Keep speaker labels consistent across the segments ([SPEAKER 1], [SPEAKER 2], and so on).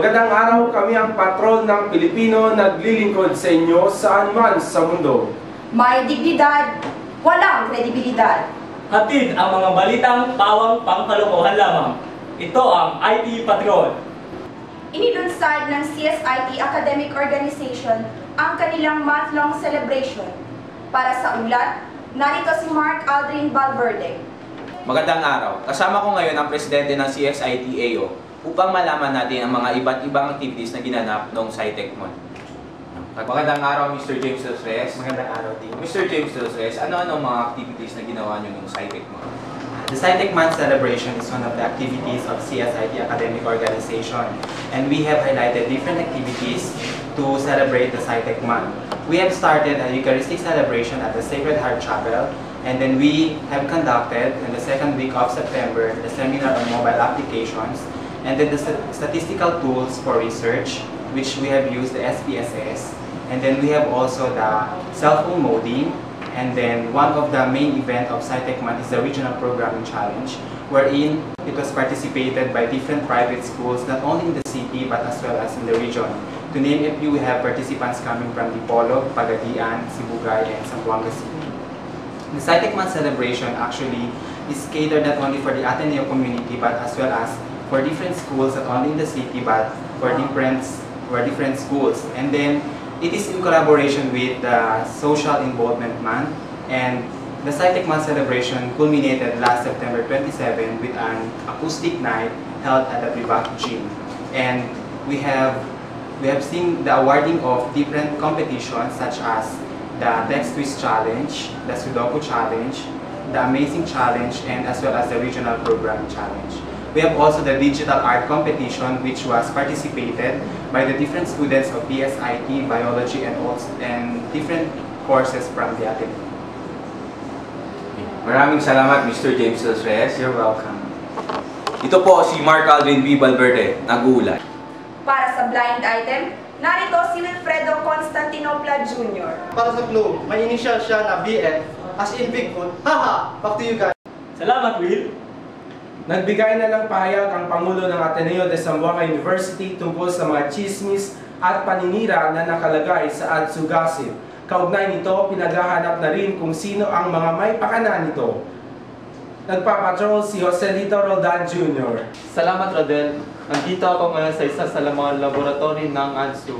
[SPEAKER 1] Magandang araw, kami ang patrol ng Pilipino naglilingkod sa inyo saan man sa mundo.
[SPEAKER 2] May dignidad, walang kredibilidad.
[SPEAKER 3] Hatid ang mga balitang pawang pangkalokohan lamang. Ito ang IT Patrol.
[SPEAKER 2] Inilunsad ng CSIT Academic Organization ang kanilang month-long celebration. Para sa ulat, narito si Mark Aldrin Valverde.
[SPEAKER 4] Magandang araw. Kasama ko ngayon ang presidente ng CSIT-AO upang malaman natin ang mga iba't ibang activities na ginanap noong SciTechMon. Magandang araw, Mr. James Reyes.
[SPEAKER 5] Magandang araw din.
[SPEAKER 4] Mr. James Reyes, ano-ano mga activities na ginawa niyo noong SciTechMon?
[SPEAKER 5] The SciTechMon celebration is one of the activities of CSIT Academic Organization, and we have highlighted different activities to celebrate the SciTechMon. We have started a Eucharistic celebration at the Sacred Heart Chapel, and then we have conducted in the second week of September the seminar on mobile applications, and then the statistical tools for research, which we have used the SPSS, and then we have also the cell phone modem, and then one of the main event of SciTechMon is the Regional Programming Challenge, wherein it was participated by different private schools, not only in the city but as well as in the region. To name a few, we have participants coming from Dipolog, Pagadian, Sibugay, and Zamboanga City. The SciTechMon celebration actually is catered not only for the Ateneo community but as well as for different schools, not only in the city but for different schools. And then it is in collaboration with the Social Involvement Month, and the SciTechMon celebration culminated last September 27 with an acoustic night held at the Privat Gym. And we have seen the awarding of different competitions such as the Text Twist Challenge, the Sudoku Challenge, the Amazing Challenge, and as well as the Regional Programming Challenge. We have also the Digital Art Competition, which was participated by the different students of PSIT, Biology, and different courses from the Ateneo.
[SPEAKER 4] Maraming salamat, Mr. James Reyes.
[SPEAKER 5] You're welcome.
[SPEAKER 4] Ito po si Mark Aldrin V. Valverde, nag-uulat.
[SPEAKER 2] Para sa blind item, narito si Wilfredo Constantinopla Jr.
[SPEAKER 6] Para sa clue, may initial siya na BF, as in Bigfoot. Haha! Back to you guys.
[SPEAKER 3] Salamat, Will.
[SPEAKER 1] Nagbigay na ng pahayag ang Pangulo ng Ateneo de Zamboanga University tungkol sa mga chismis at paninira na nakalagay sa Adsu Gossip. Kaugnay nito, pinaghahanap na rin kung sino ang mga may pakana nito. Nagpapatrol si Joselito Roldan Jr.
[SPEAKER 7] Salamat, Rodel. Nandito ako ngayon sa isa sa mga laboratory ng ADSU.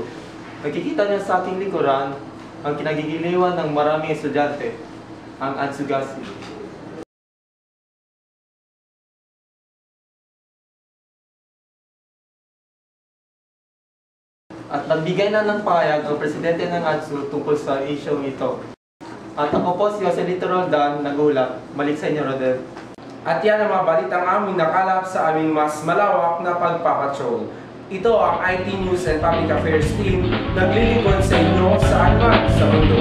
[SPEAKER 7] Nakikita niyo sa aking likuran ang kinagigiliwan ng maraming estudyante, ang ADSU Gossip. At nagbigay na ng pahayag ang presidente ng ADSU tungkol sa isyong ito. At ako po si Joselito Roldan, nag-ulat. Balik sa inyo, Rodel.
[SPEAKER 1] At yan ang mga balitang aming nakalap sa aming mas malawak na pagpapatrol. Ito ang IT News and Public Affairs Team, naglilingkod sa inyo saan man sa mundo.